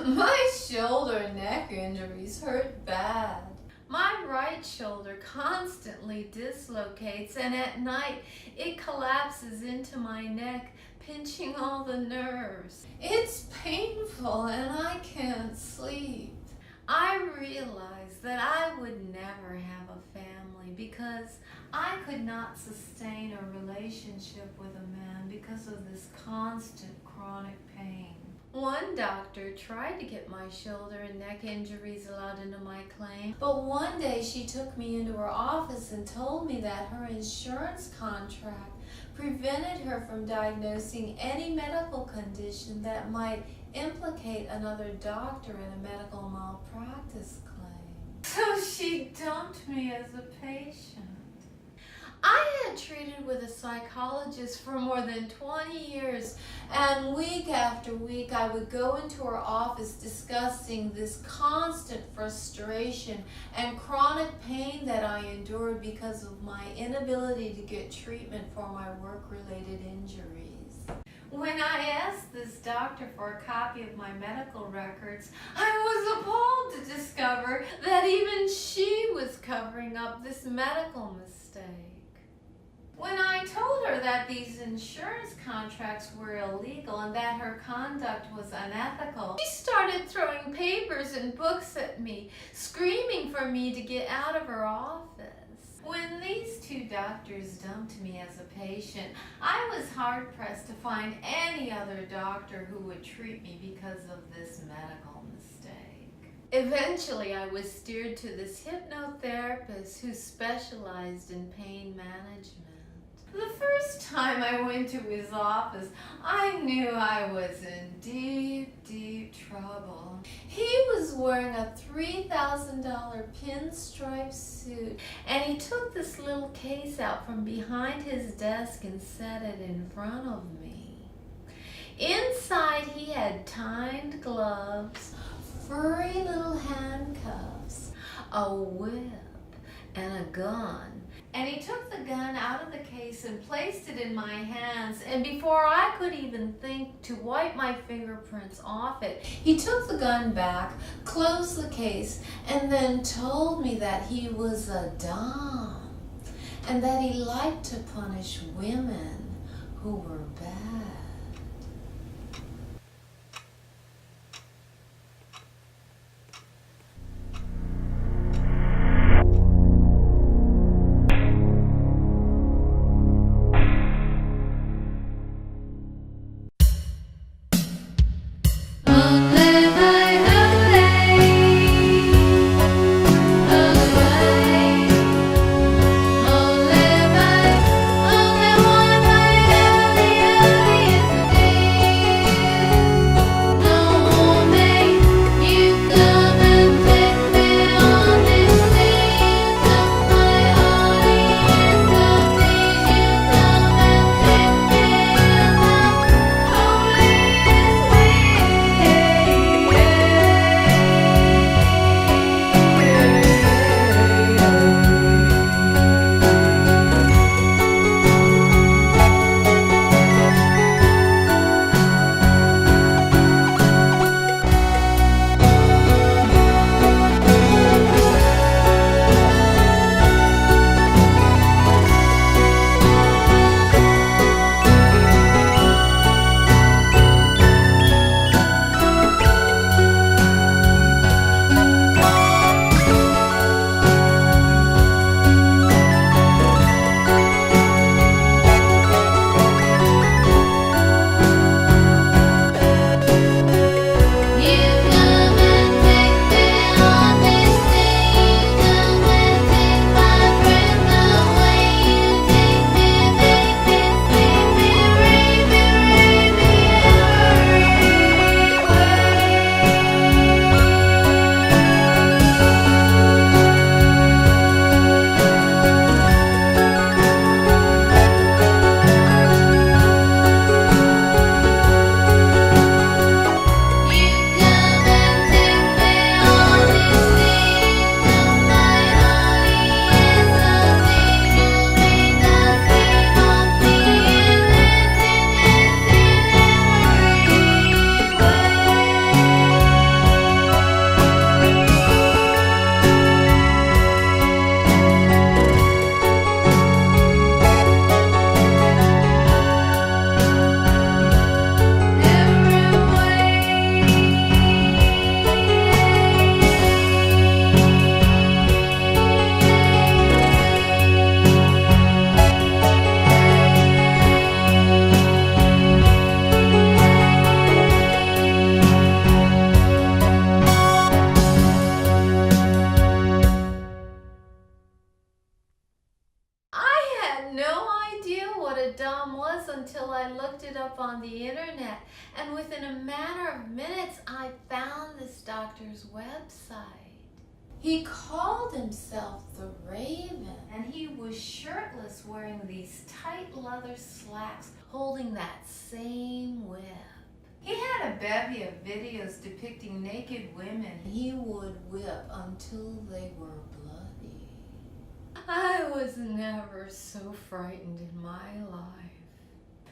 My shoulder and neck injuries hurt bad. My right shoulder constantly dislocates, and at night it collapses into my neck, pinching all the nerves. It's painful and I can't sleep. I realized that I would never have a family because I could not sustain a relationship with a man because of this constant chronic pain. One doctor tried to get my shoulder and neck injuries allowed into my claim, but one day she took me into her office and told me that her insurance contract prevented her from diagnosing any medical condition that might implicate another doctor in a medical malpractice claim. So she dumped me as a patient. I had treated with a psychologist for more than 20 years, and week after week I would go into her office discussing this constant frustration and chronic pain that I endured because of my inability to get treatment for my work-related injuries. When I asked this doctor for a copy of my medical records, I was appalled to discover that even she was covering up this medical mistake. When I told her that these insurance contracts were illegal and that her conduct was unethical, she started throwing papers and books at me, screaming for me to get out of her office. When these two doctors dumped me as a patient, I was hard-pressed to find any other doctor who would treat me because of this medical mistake. Eventually, I was steered to this hypnotherapist who specialized in pain management. The first time I went to his office, I knew I was in deep, deep trouble. He was wearing a $3,000 pinstripe suit, and he took this little case out from behind his desk and set it in front of me. Inside, he had timed gloves, furry little handcuffs, a whip, and a gun. And he took the gun out of the case and placed it in my hands, and before I could even think to wipe my fingerprints off it, he took the gun back, closed the case, and then told me that he was a dom, and that he liked to punish women who were bad. up on the internet, and within a matter of minutes, I found this doctor's website. He called himself the Raven, and he was shirtless, wearing these tight leather slacks, holding that same whip. He had a bevy of videos depicting naked women he would whip until they were bloody. I was never so frightened in my life.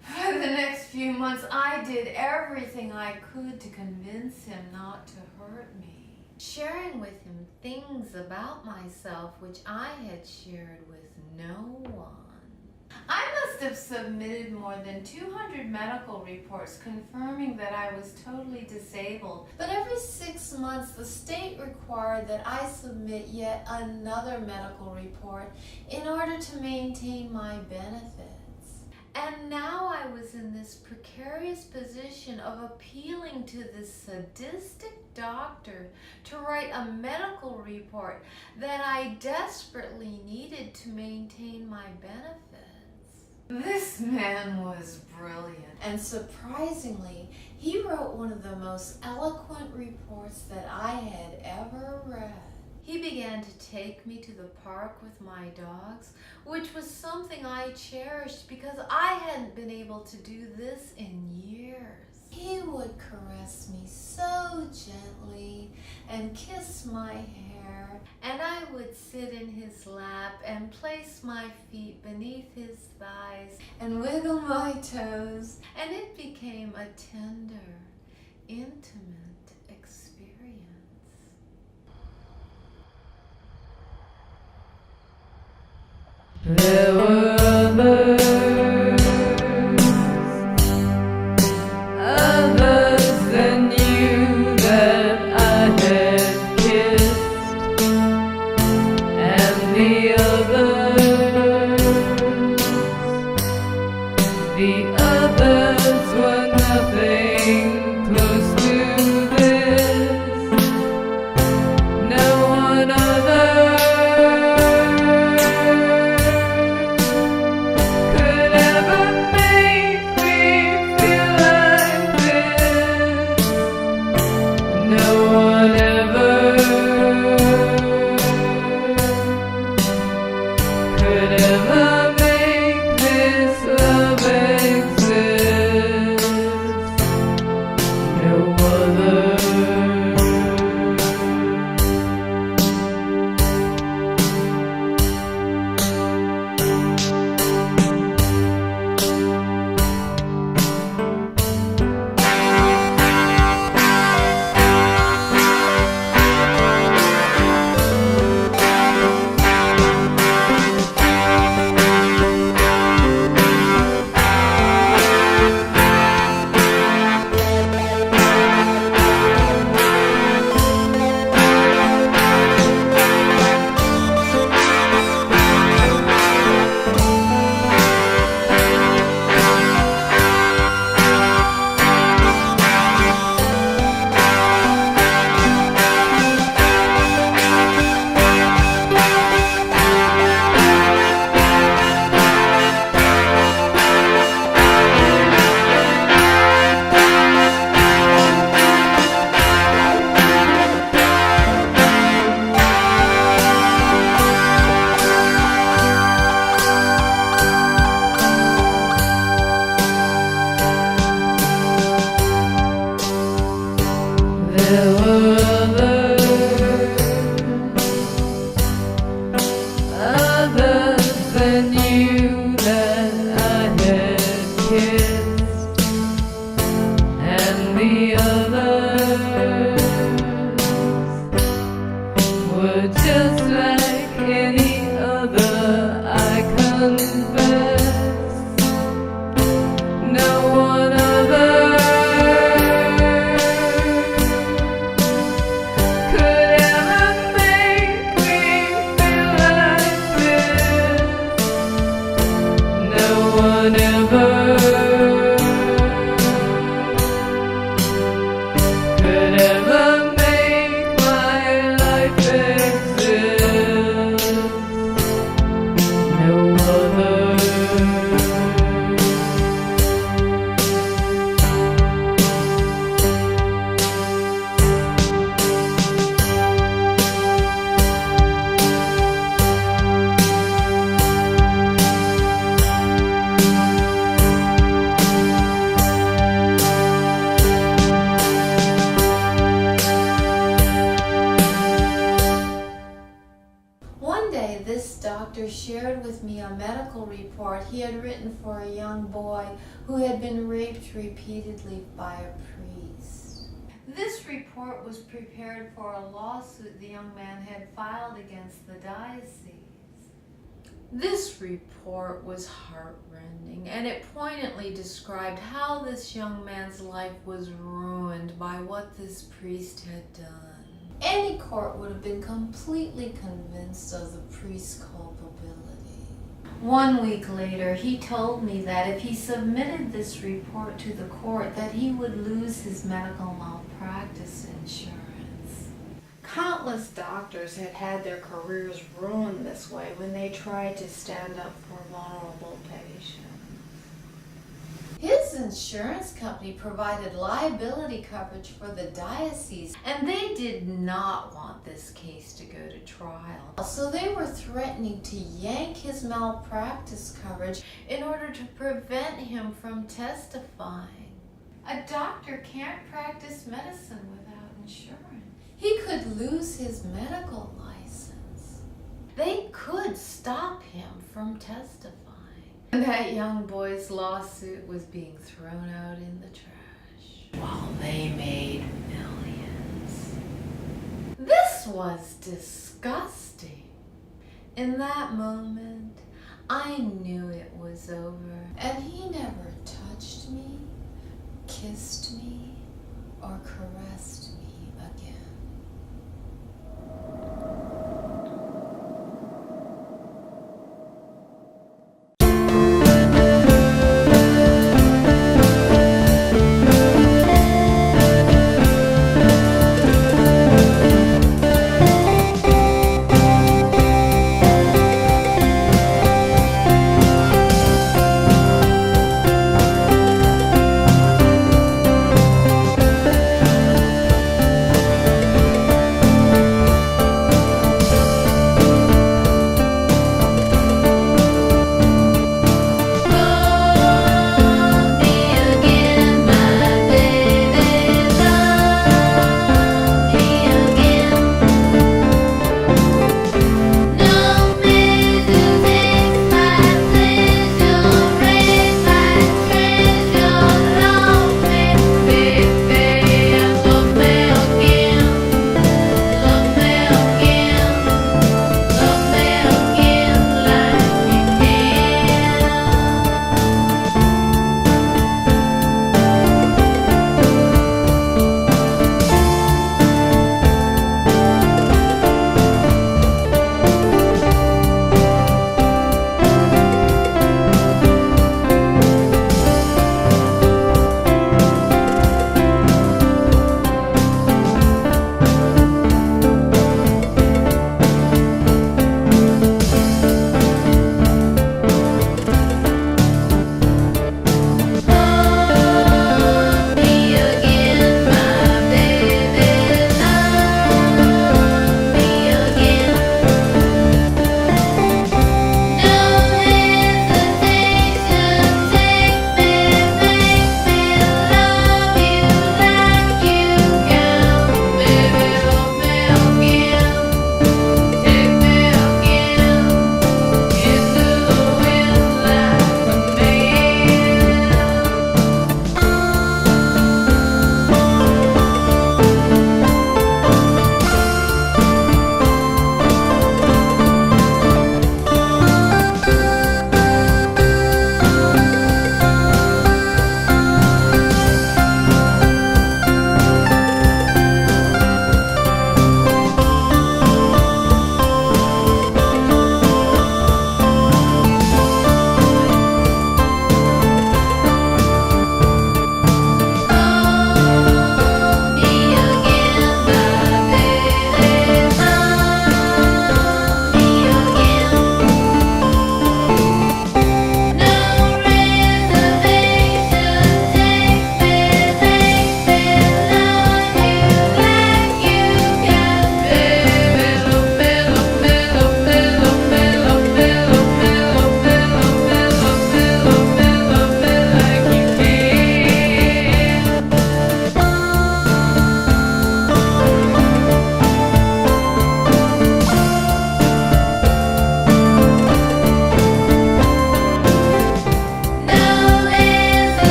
For the next few months, I did everything I could to convince him not to hurt me, sharing with him things about myself which I had shared with no one. I must have submitted more than 200 medical reports confirming that I was totally disabled. But every 6 months, the state required that I submit yet another medical report in order to maintain my benefits. And now I was in this precarious position of appealing to this sadistic doctor to write a medical report that I desperately needed to maintain my benefits. This man was brilliant, and surprisingly, he wrote one of the most eloquent reports that I had ever read. He began to take me to the park with my dogs, which was something I cherished because I hadn't been able to do this in years. He would caress me so gently and kiss my hair, and I would sit in his lap and place my feet beneath his thighs and wiggle my toes, and it became a tender, intimate experience. There were others than you that I had kissed, and the others were nothing close to this. No one other could ever make me feel like this. No one ever could ever make this love exist. No other. There were others than you that I had kissed, and the others were just like any other, I confess. No one other could ever make me feel like this. No one ever doctor shared with me a medical report he had written for a young boy who had been raped repeatedly by a priest. This report was prepared for a lawsuit the young man had filed against the diocese. This report was heartrending, and it poignantly described how this young man's life was ruined by what this priest had done. Any court would have been completely convinced of the priest's culpability. 1 week later, he told me that if he submitted this report to the court, that he would lose his medical malpractice insurance. Countless doctors had had their careers ruined this way when they tried to stand up for vulnerable patients. His insurance company provided liability coverage for the diocese, and they did not want this case to go to trial. So they were threatening to yank his malpractice coverage in order to prevent him from testifying. A doctor can't practice medicine without insurance. He could lose his medical license. They could stop him from testifying. And that young boy's lawsuit was being thrown out in the trash while they made millions. This was disgusting. In that moment, I knew it was over. And he never touched me, kissed me, or caressed me again.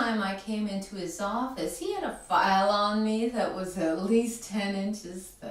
time I came into his office, he had a file on me that was at least 10 inches thick.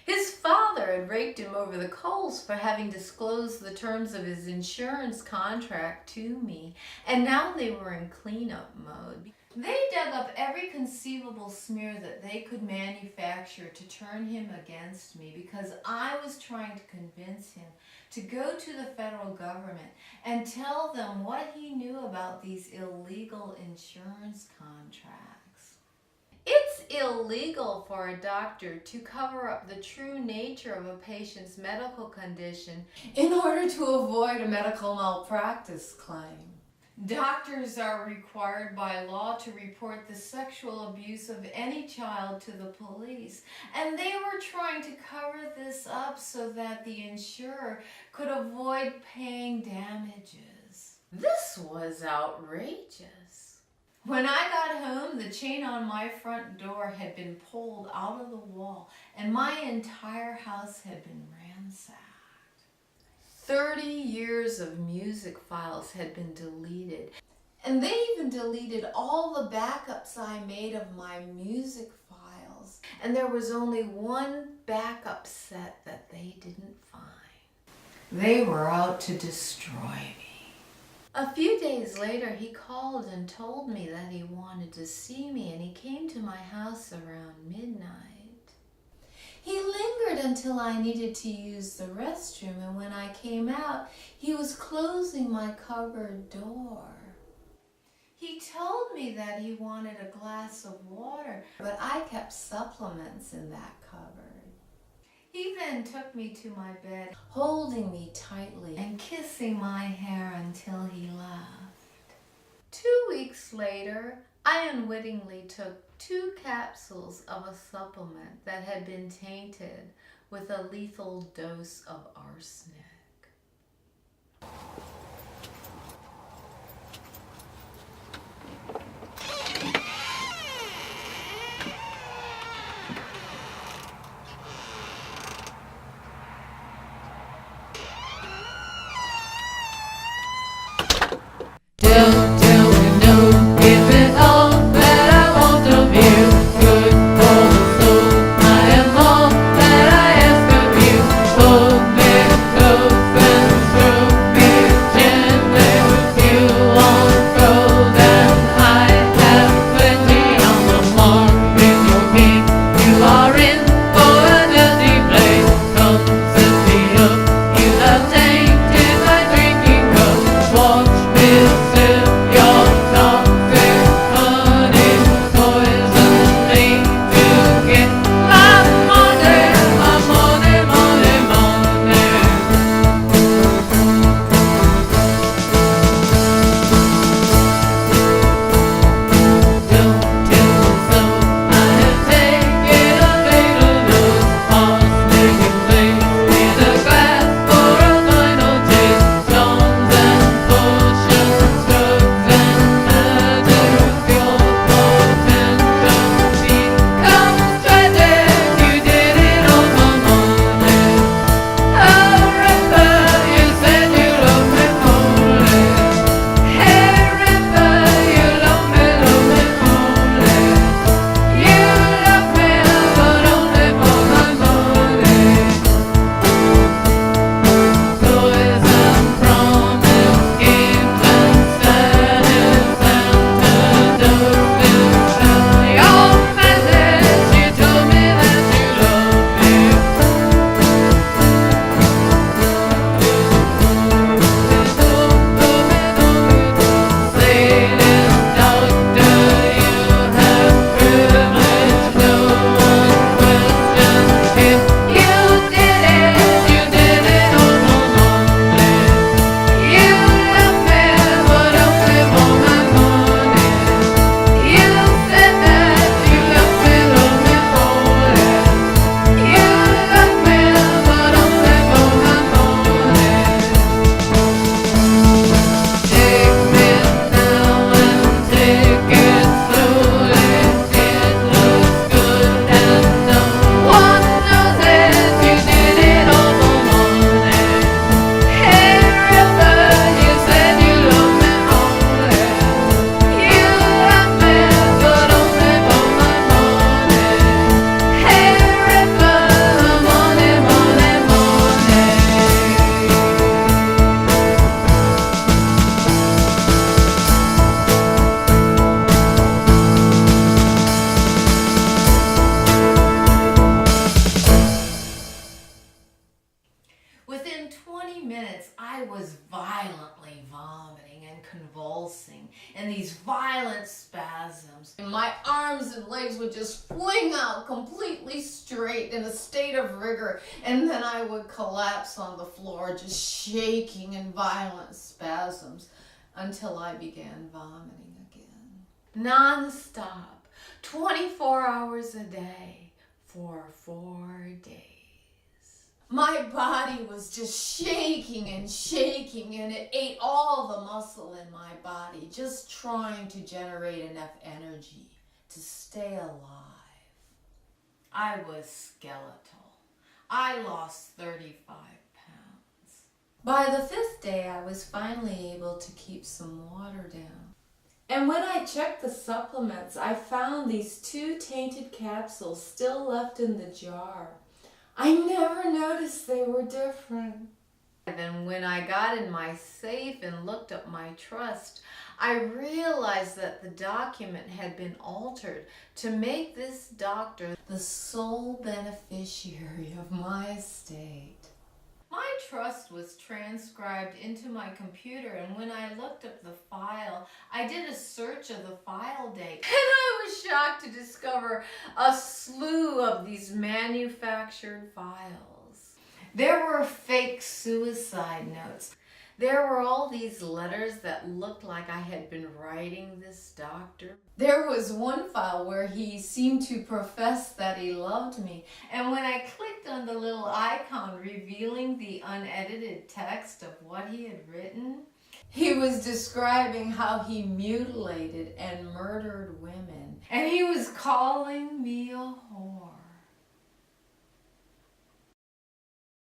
His father had raked him over the coals for having disclosed the terms of his insurance contract to me, and now they were in cleanup mode. They dug up every conceivable smear that they could manufacture to turn him against me because I was trying to convince him to go to the federal government and tell them what he knew about these illegal insurance contracts. It's illegal for a doctor to cover up the true nature of a patient's medical condition in order to avoid a medical malpractice claim. Doctors are required by law to report the sexual abuse of any child to the police, and they were trying to cover this up so that the insurer could avoid paying damages. This was outrageous. When I got home, the chain on my front door had been pulled out of the wall, and my entire house had been ransacked. 30 years of music files had been deleted, and they even deleted all the backups I made of my music files, and there was only one backup set that they didn't find. They were out to destroy me. A few days later, he called and told me that he wanted to see me, and he came to my house around midnight. He lingered until I needed to use the restroom, and when I came out, he was closing my cupboard door. He told me that he wanted a glass of water, but I kept supplements in that cupboard. He then took me to my bed, holding me tightly and kissing my hair until he left. 2 weeks later, I unwittingly took 2 capsules of a supplement that had been tainted with a lethal dose of arsenic. convulsing in these violent spasms. And my arms and legs would just fling out completely straight in a state of rigor, and then I would collapse on the floor, just shaking in violent spasms until I began vomiting again. Non-stop, 24 hours a day for 4 days. My body was just shaking, and it ate all the muscle in my body, just trying to generate enough energy to stay alive. I was skeletal. I lost 35 pounds. By the 5th day, I was finally able to keep some water down. And when I checked the supplements, I found these 2 tainted capsules still left in the jar. I never noticed they were different. And then when I got in my safe and looked up my trust, I realized that the document had been altered to make this doctor the sole beneficiary of my estate. My trust was transcribed into my computer, and when I looked up the file, I did a search of the file date, and I was shocked to discover a slew of these manufactured files. There were fake suicide notes. There were all these letters that looked like I had been writing this doctor. There was one file where he seemed to profess that he loved me, and when I clicked on the little icon revealing the unedited text of what he had written, he was describing how he mutilated and murdered women, and he was calling me a whore.